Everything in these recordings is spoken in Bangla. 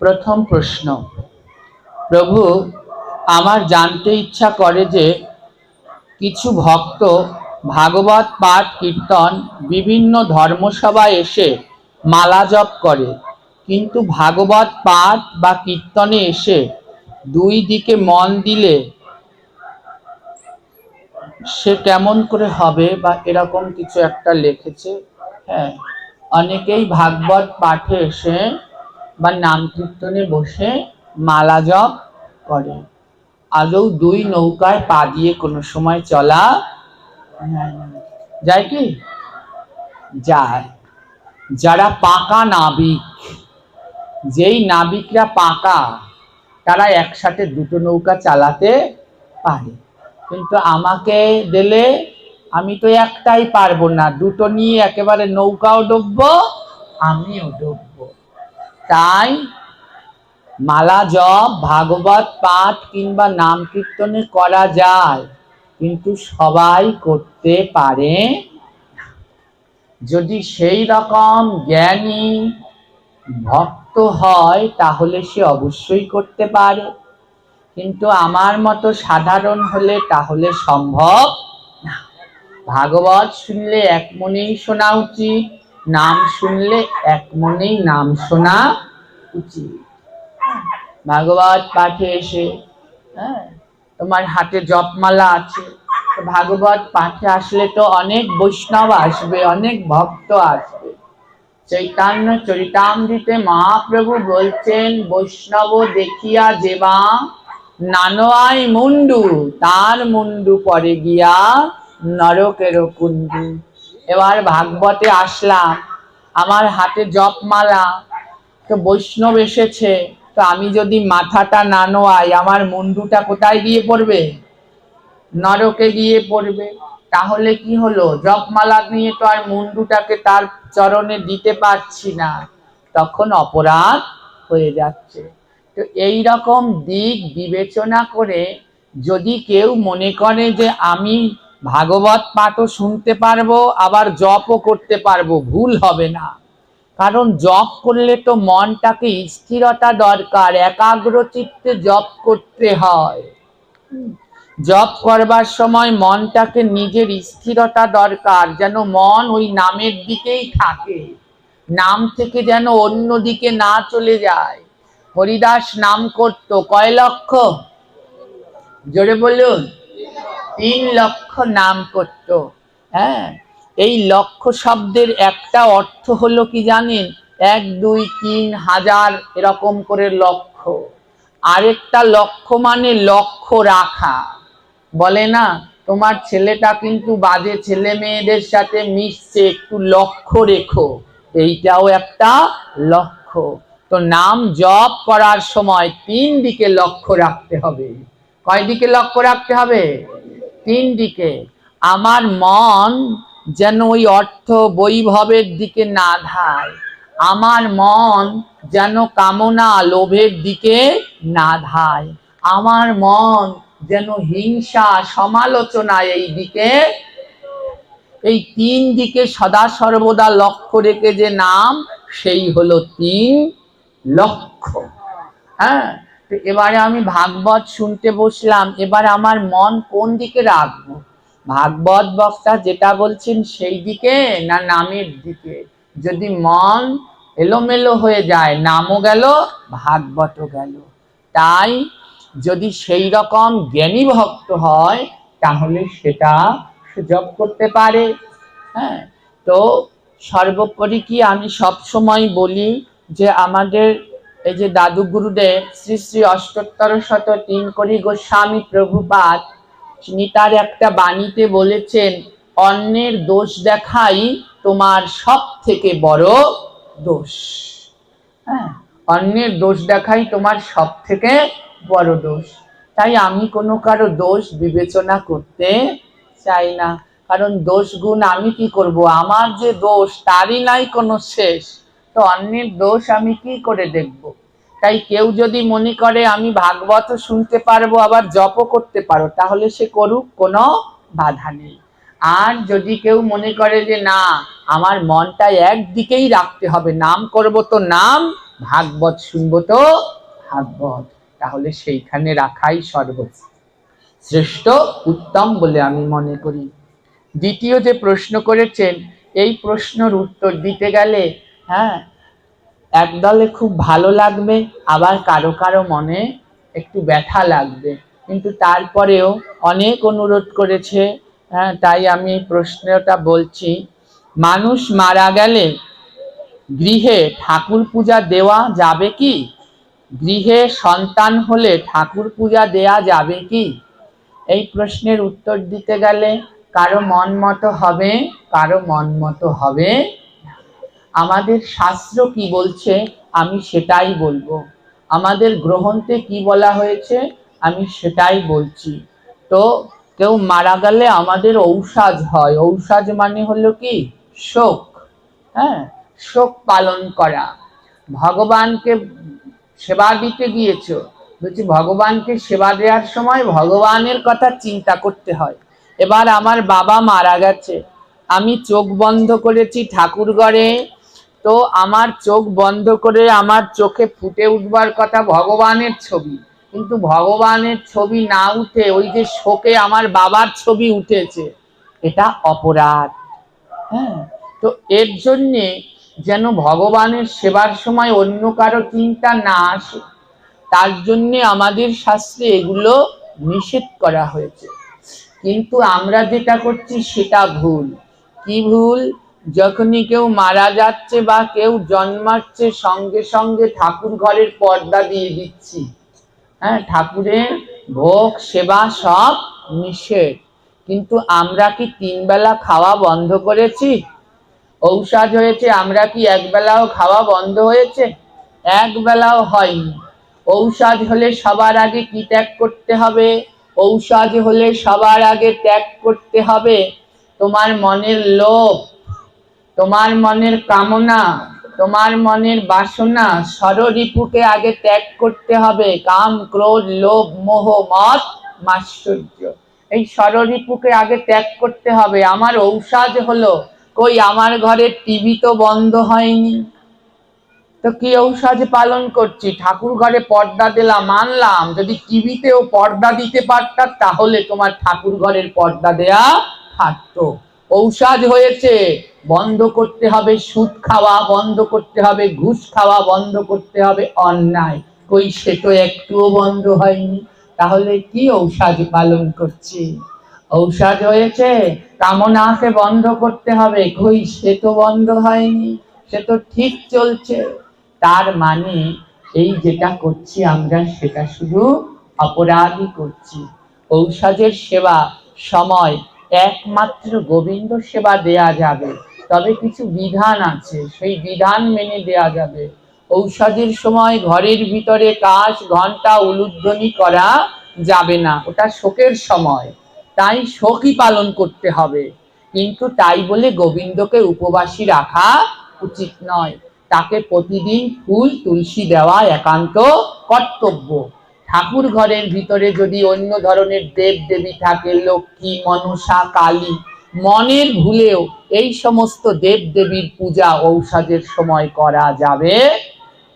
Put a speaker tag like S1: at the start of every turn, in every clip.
S1: প্রথম প্রশ্ন, প্রভু আমার জানতে ইচ্ছা করে যে কিছু ভক্ত ভাগবত পাঠ কীর্তন বিভিন্ন ধর্মসভায় এসে মালা জপ করে, কিন্তু ভাগবত পাঠ বা কীর্তনে এসে দুই দিকে মন দিলে সে কেমন করে হবে, বা এরকম কিছু একটা লিখেছে। হ্যাঁ, অনেকেই ভাগবত পাঠে এসে বা নাম কীর্তনে বসে মালা জপ করে। আদৌ দুই নৌকায় পা দিয়ে কোনো সময় চলা যায় কি? যায়। যারা পাকা নাবিক, যেই নাবিকরা পাকা, তারা একসাথে দুটো নৌকা চালাতে পারে। কিন্তু আমাকে দিলে আমি তো একটাই পারবো না, দুটো নিয়ে একেবারে নৌকাও ডুববো, আমিও ডুববো। তাই মালা জপ, ভাগবত পাঠ কিংবা নাম কীর্তনে করা যায়, কিন্তু সবাই করতে পারে। যদি সেই রকম জ্ঞানী ভক্ত হয় তাহলে সে অবশ্যই করতে পারে, কিন্তু আমার মতো সাধারণ হলে তাহলে সম্ভব না। ভাগবত শুনলে এক মনেই শোনা উচিত, নাম শুনলে এক মনেই নাম শোনা উচিত। ভাগবত পাঠে এসে তোমার হাতে জপমালা আছে, ভাগবত পাঠে আসলে তো অনেক বৈষ্ণব আসবে, অনেক ভক্ত আসবে। চৈতন্য চরিতামৃতে মহাপ্রভু বলছেন, বৈষ্ণব দেখিয়া যেবা নানোয়াই মুন্ডু, তার মুন্ডু পরে গিয়া নরকের কুণ্ডু। এবার ভাগবতে আসলাম, আমার হাতে জপমালা, তো বৈষ্ণব এসেছে, তো আমি যদি মাথাটা না নোয়াই, আমার মুন্ডুটা কোথায় গিয়ে পড়বে? নরকে গিয়ে পড়বে। তাহলে কি হলো? জপমালা নিয়ে তো আর মুন্ডুটাকে তার চরণে দিতে পারছি না, তখন অপরাধ হয়ে যাচ্ছে। তো এই রকম দিক বিবেচনা করে যদি কেউ মনে করে যে আমি ভাগবত পাঠও শুনতে পারবো আবার জপও করতে পারবো, ভুল হবে না। কারণ জপ করলে তো মনটাকে স্থিরতা দরকার, একাগ্র চিত্তে জপ করতে হয়। জপ করবার সময় মনটাকে নিজের স্থিরতা দরকার, যেন মন ওই নামের দিকেই থাকে, নাম থেকে যেন অন্য দিকে না চলে যায়। হরিদাস নাম করত কয় লক্ষ? জোরে বলুন। 3 লক্ষ নাম করত। হ্যাঁ, এই লক্ষ শব্দের একটা অর্থ হলো কি জানেন? 1, 2, 3 হাজার এরকম করে লক্ষ। আরেকটা লক্ষ মানে লক্ষ্য রাখা। বলে না, তোমার ছেলেটা কিন্তু বাজে ছেলে মেয়েদের সাথে মিশছে, একটু লক্ষ্য রেখো। এইটাও একটা লক্ষ্য। তো নাম জপ করার সময় 3 দিকে লক্ষ্য রাখতে হবে। কয় দিকে লক্ষ্য রাখতে হবে? 3 দিকে। আমার মন যেন ওই অর্থ বৈভবের দিকে না ধায়, আমার মন যেন কামনা লোভের দিকে না ধায়, আমার মন যেন হিংসা সমালোচনা এই দিকে। এই 3 দিকে সদা সর্বদা লক্ষ্য রেখে যে নাম, সেই হলো 3 লক্ষ্য। হ্যাঁ, তো এবারে আমি ভাগবত শুনতে বসলাম, এবার আমার মন কোন দিকে রাখবো? ভাগবত বক্তা যেটা বলছেন সেই দিকে না নামের দিকে? যদি মন এলোমেলো হয়ে যায়, নামও গেল ভাগবতও গেল। তাই যদি সেই রকম জ্ঞানী ভক্ত হয় তাহলে সেটা জপ করতে পারে। হ্যাঁ, তো সর্বোপরি কি আমি সব সময় বলি যে আমাদের এই যে দাদু গুরুদেব শ্রী শ্রী অষ্টোত্তর শত 3 কোটি গোস্বামী প্রভুপাদ, তিনি তার একটা বাণীতে বলেছেন, অন্যের দোষ দেখাই তোমার সব থেকে বড় দোষ। হ্যাঁ, অন্যের দোষ দেখাই তোমার সব থেকে বড় দোষ। তাই আমি কোনো কারো দোষ বিবেচনা করতে চাই না, কারণ দোষ গুণ আমি কি করব? আমার যে দোষ তারই নাই কোনো শেষ, তো অন্যের দোষ আমি কি করে দেখব? তাই কেউ যদি মনে করে আমি ভাগবত শুনতে পারবো আবার জপও করতে পারো, তাহলে সে করুক, কোনো বাধা নেই। আর যদি কেউ মনে করে যে না, আমার মনটা একদিকেই রাখতে হবে, নাম করব তো নাম, ভাগবত শুনবো তো ভাগবত, তাহলে সেইখানে রাখাই সর্বশ্রেষ্ঠ উত্তম বলে আমি মনে করি। দ্বিতীয় যে প্রশ্ন করেছেন, এই প্রশ্নের উত্তর দিতে গেলে হ্যাঁ একদলে খুব ভালো লাগবে, আবার কারো কারো মনে একটু ব্যথা লাগবে, কিন্তু তারপরেও অনেক অনুরোধ করেছে, হ্যাঁ তাই আমি প্রশ্নটা বলছি। মানুষ মারা গেলে গৃহে ঠাকুর পূজা দেওয়া যাবে কি? গৃহে সন্তান হলে ঠাকুর পূজা দেয়া যাবে কি? এই প্রশ্নের উত্তর দিতে গেলে কারো মন মতো হবে, কারো মন মতো হবে। আমাদের শাস্ত্র কি বলছে আমি সেটাই বলবো, আমাদের গ্রন্থে কি বলা হয়েছে আমি সেটাই বলছি। তো কেউ মারা গেলে আমাদের ঔষধ হয়, ঔষধ মানে হলো কি শোক, হ্যাঁ শোক পালন করা। ভগবানকে সেবা দিতে গিয়েছো, বলছি ভগবানকে সেবা দেওয়ার সময় ভগবানের কথা চিন্তা করতে হয়। এবার আমার বাবা মারা গেছে, আমি চোখ বন্ধ করেছি ঠাকুর ঘরে, তো আমার চোখ বন্ধ করে আমার চোখে ফুটে উঠবার কথা ভগবানের ছবি, কিন্তু ভগবানের ছবি না উঠে ওই যে শোকে আমার বাবার ছবি উঠেছে, এটা অপরাধ। হ্যাঁ, তো এর জন্যে যেন ভগবানের সেবার সময় অন্য কারো চিন্তা না আসে, তার জন্যে আমাদের শাস্ত্রে এগুলো নিষেধ করা হয়েছে। কিন্তু আমরা যেটা করছি সেটা ভুল। কি ভুল? যখনই কেউ মারা যাচ্ছে বা কেউ জন্মাচ্ছে সঙ্গে সঙ্গে ঠাকুর ঘরের পর্দা দিয়ে দিচ্ছি। হ্যাঁ, ঠাকুরের ভোগ সেবা সব নিষেধ, কিন্তু আমরা কি 3 বেলা খাওয়া বন্ধ করেছি? ঔষধ হয়েছে, আমরা কি এক বেলাও খাওয়া বন্ধ হয়েছে? এক বেলাও হয়নি। ঔষধ হলে সবার আগে কি ত্যাগ করতে হবে? ঔষধ হলে সবার আগে ত্যাগ করতে হবে তোমার মনের লোভ, তোমার মনের কামনা, তোমার মনের বাসনা, ষড়রিপুকে আগে ত্যাগ করতে হবে। কাম, ক্রোধ, লোভ, মোহ, মদ, মাৎসর্য, এই ষড়রিপুকে আগে ত্যাগ করতে হবে। আমার ঔষধ হলো, কই আমার ঘরের টিভি তো বন্ধ হয়নি, তো কি ঔষধ পালন করছি? ঠাকুর ঘরে পর্দা দিলাম, মানলাম, যদি টিভিতেও পর্দা দিতে পারতাম তাহলে তোমার ঠাকুর ঘরের পর্দা দেয়া থাকতো। ঔষধ হয়েছে, বন্ধ করতে হবে সুদ খাওয়া, বন্ধ করতে হবে ঘুষ খাওয়া, বন্ধ করতে হবে অন্যায়, কই সে তো একটুও বন্ধ হয়নি, তাহলে কি ঔষধ পালন করছি? ঔষধ হয়েছে কামনাকে বন্ধ করতে হবে, কই সে তো বন্ধ হয়নি, সে তো ঠিক চলছে। তার মানে এই যেটা করছি আমরা সেটা শুধু অপরাধই করছি। ঔষধের সেবা সময় একমাত্র গোবিন্দ সেবা দেয়া যাবে, তবে কিছু বিধান আছে, সেই বিধান মেনে দেয়া যাবে। ঔষধের সময় ঘরের ভিতরে কাশ, ঘন্টা, উলুধ্বনি করা যাবে না, ওটা শোকের সময়, তাই শোকই পালন করতে হবে। কিন্তু তাই বলে গোবিন্দকে উপবাসী রাখা উচিত নয়, তাকে প্রতিদিন ফুল তুলসী দেওয়া একান্ত কর্তব্য। ঠাকুর ঘরের ভিতরে যদি অন্য ধরনের দেব দেবী থাকে, লক্ষ্মী, মনসা, কালী, মনের ভুলেও এই সমস্ত দেব দেবীর পূজা ঔষধের সময় করা যাবে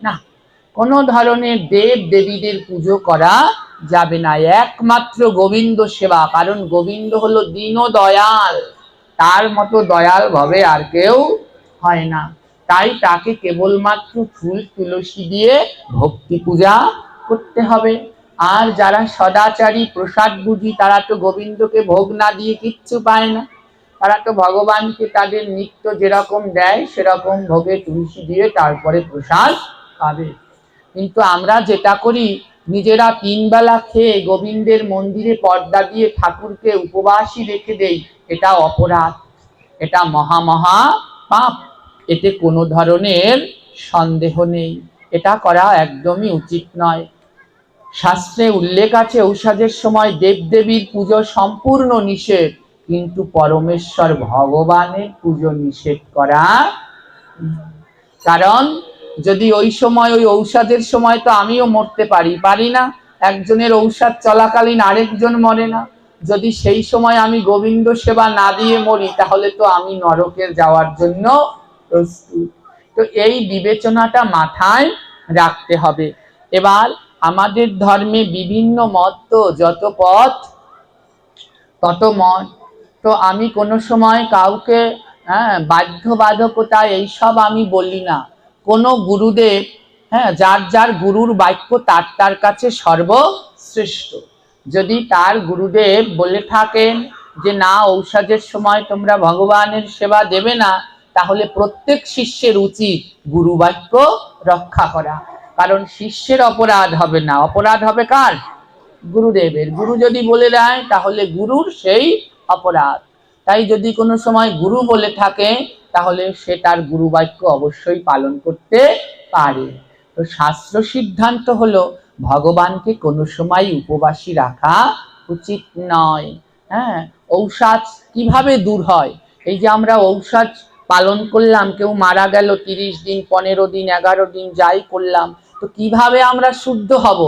S1: না। কোনো ধরনের দেব দেবীদের পুজো করা যাবে না, একমাত্র গোবিন্দ সেবা, কারণ গোবিন্দ হলো দীন দয়াল, তার মতো দয়াল ভাবে আর কেউ হয় না। তাই তাকে কেবলমাত্র ফুল তুলসী দিয়ে ভক্তি পূজা করতে হবে। আর যারা সদাচারী প্রসাদ বুঝি তারা তো গোবিন্দকে ভোগ না দিয়ে কিচ্ছু পায় না, তারা তো ভগবানকে তাদের নিত্য যেরকম দেয় সেরকম ভোগে তুলসী দিয়ে তারপরে প্রসাদ পাবে। কিন্তু আমরা যেটা করি, নিজেরা 3 বেলা খেয়ে গোবিন্দের মন্দিরে পর্দা দিয়ে ঠাকুরকে উপবাসী রেখে দেই, এটা অপরাধ, এটা মহা মহা পাপ, এতে কোনো ধরনের সন্দেহ নেই, এটা করা একদমই উচিত নয়। শাস্ত্রে উল্লেখ আছে ঔষধের সময় দেবদেবীর পুজো সম্পূর্ণ নিষেধ, কিন্তু পরমেশ্বর ভগবানের পুজো নিষেধ করা। কারণ যদি ওই সময় ওই ঔষধের সময় তো আমিও মরতে পারি না, একজনের ঔষধ চলাকালীন আরেকজন মরে না, যদি সেই সময় আমি গোবিন্দ সেবা না দিয়ে মরি তাহলে তো আমি নরকে যাওয়ার জন্য প্রস্তুত। তো এই বিবেচনাটা মাথায় রাখতে হবে। এবার আমাদের ধর্মে বিভিন্ন মত, তো যত পথ তত মত। তো আমি কোনো সময় কাউকে বাধ্যবাধকতা এইসব আমি বলি না। কোনো গুরুদেব, যার যার গুরুর বাক্য তার তার কাছে সর্বশ্রেষ্ঠ। যদি তার গুরুদেব বলে থাকেন যে না, ঔষধের সময় তোমরা ভগবানের সেবা দেবে না, তাহলে প্রত্যেক শিষ্যের উচিত গুরু বাক্য রক্ষা করা। কারণ শিষ্যের অপরাধ হবে না, অপরাধ হবে কার? গুরুদেবের। গুরু যদি বলে দেয় তাহলে গুরুর সেই অপরাধ। তাই যদি কোনো সময় গুরু বলে থাকে তাহলে সে তার গুরু বাক্য অবশ্যই পালন করতে পারে। তো শাস্ত্র সিদ্ধান্ত হলো ভগবানকে কোনো সময় উপবাসী রাখা উচিত নয়। ঔষধ কিভাবে দূর হয়? এই যে আমরা ঔষধ পালন করলাম, কেউ মারা গেল, 30 দিন 15 দিন 11 দিন যাই করলাম, তো কিভাবে আমরা শুদ্ধ হব?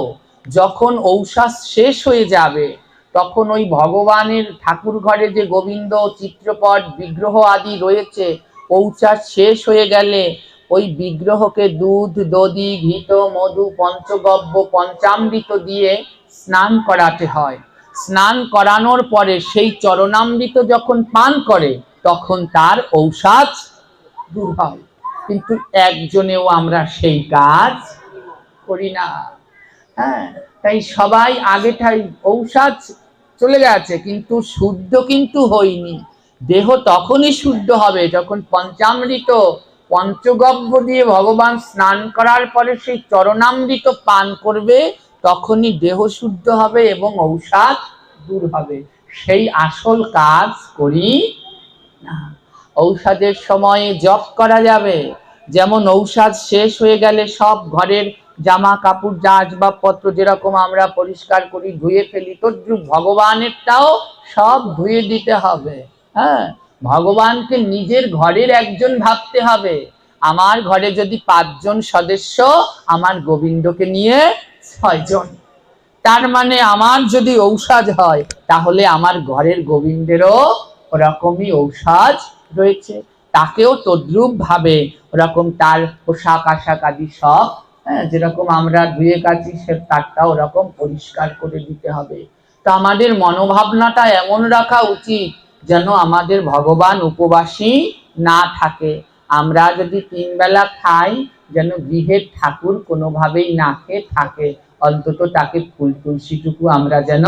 S1: যখন ঔষধ শেষ হয়ে যাবে তখন ওই ভগবানের ঠাকুর ঘরে যে গোবিন্দ চিত্রপট বিগ্রহ আদি রয়েছে, ঔষধ শেষ হয়ে গেলে ওই বিগ্রহকে দুধ, দধি, ঘৃত, মধু, পঞ্চগব্য, পঞ্চামৃত দিয়ে স্নান করাতে হয়। স্নান করানোর পরে সেই চরণামৃত যখন পান করে তখন তার ঔষধ দূর হয়। কিন্তু একজনেও আমরা সেই কাজ করি না। তাই সবাই আগেটাই ঔষধ চলে গেছে কিন্তু শুদ্ধ কিন্তু হয়নি। দেহ তখনই শুদ্ধ হবে যখন পঞ্চামৃত পঞ্চগব্য দিয়ে ভগবান স্নান করার পরে সেই চরণামৃত পান করবে, তখনই দেহ শুদ্ধ হবে এবং ঔষধ দূর হবে। সেই আসল কাজ করি না। ঔষধের সময়ে জপ করা যাবে, যেমন ঔষধ শেষ হয়ে গেলে সব ঘরের জামা কাপড় যা আসবাবপত্র যেরকম আমরা পরিষ্কার করি ধুয়ে ফেলি, তদ্রূপ ভগবানেরটাও সব ধুয়ে দিতে হবে। ভগবানকে নিজের ঘরের একজন ভাবতে হবে। আমার ঘরে যদি 5 জন সদস্য, আমার গোবিন্দকে নিয়ে 6 জন। তার মানে আমার যদি ঔষধ হয় তাহলে আমার ঘরের গোবিন্দেরও ওরকমই ঔষধ রয়েছে, তাকেও তদ্রূপ ভাবে ওরকম তার পোশাক আশাক আদি সব যেরকম আমরা ধুয়ে কাচি সে তারটা ওরকম পরিষ্কার করে দিতে হবে। তো আমাদের মনোভাবনাটা এমন রাখা উচিত যেন আমাদের ভগবান উপবাসী না থাকে। আমরা যদি 3 বেলা খাই, যেন গৃহের ঠাকুর কোনোভাবেই না খেয়ে থাকে, অন্তত তাকে ফুল তুলসীটুকু আমরা যেন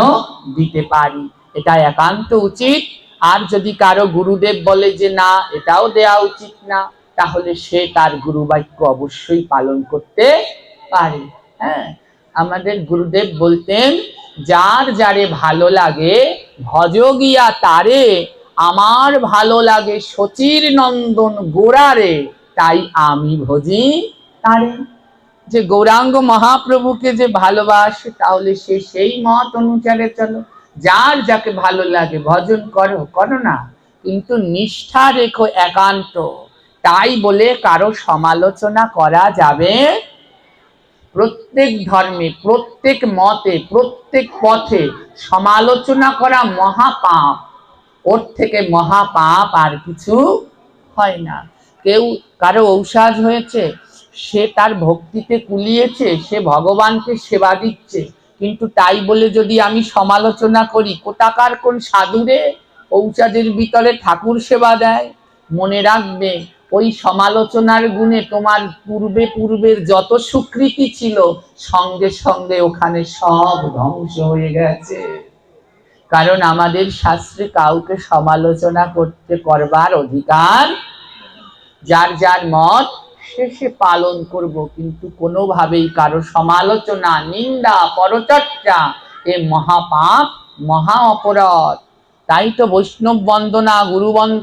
S1: দিতে পারি, এটা একান্ত উচিত। আর যদি কারো গুরুদেব বলে যে না এটাও দেওয়া উচিত না, তাহলে সে তার গুরু বাক্য অবশ্যই পালন করতে পারে। আমাদের গুরুদেব বলতেন, যার যারে ভালো লাগে ভজ গিয়া তারে, আমার ভালো লাগে শচীর নন্দন গোড়ারে, তাই আমি ভজি তারে। যে গৌরাঙ্গ মহাপ্রভুকে যে ভালোবাসে তাহলে সে সেই মত অনুসারে চলো। যার যাকে ভালো লাগে ভজন করো, করো না, কিন্তু নিষ্ঠা রেখো একান্ত। তাই বলে কারো সমালোচনা করা যাবে। প্রত্যেক ধর্মে, প্রত্যেক মতে, প্রত্যেক পথে সমালোচনা করা মহাপাপ। ওর থেকে মহাপাপ আর কিছু হয় না। কেউ কারো ঔষধ হয়েছে, সে তার ভক্তিতে কুলিয়েছে, সে ভগবানকে সেবা দিচ্ছে, কিন্তু তাই বলে যদি আমি সমালোচনা করি, কোথাকার কোন সাধুরে ঔষধের ভিতরে ঠাকুর সেবা দেয়? মনে রাখবে, ওই সমালোচনার গুণে তোমার পূর্বের যত সুকৃতি ছিল সঙ্গে সঙ্গে ওখানে সব ধ্বংস হয়ে গেছে। কারণ আমাদের শাস্ত্রে কাউকে সমালোচনা করবার অধিকার, যার যার মত সে পালন করব, কিন্তু কোনোভাবেই কারো সমালোচনা, নিন্দা, পরচর্চা এ মহাপাপ, মহা অপরাধ। তাই তো বৈষ্ণব বন্দনা, গুরু বন্দনা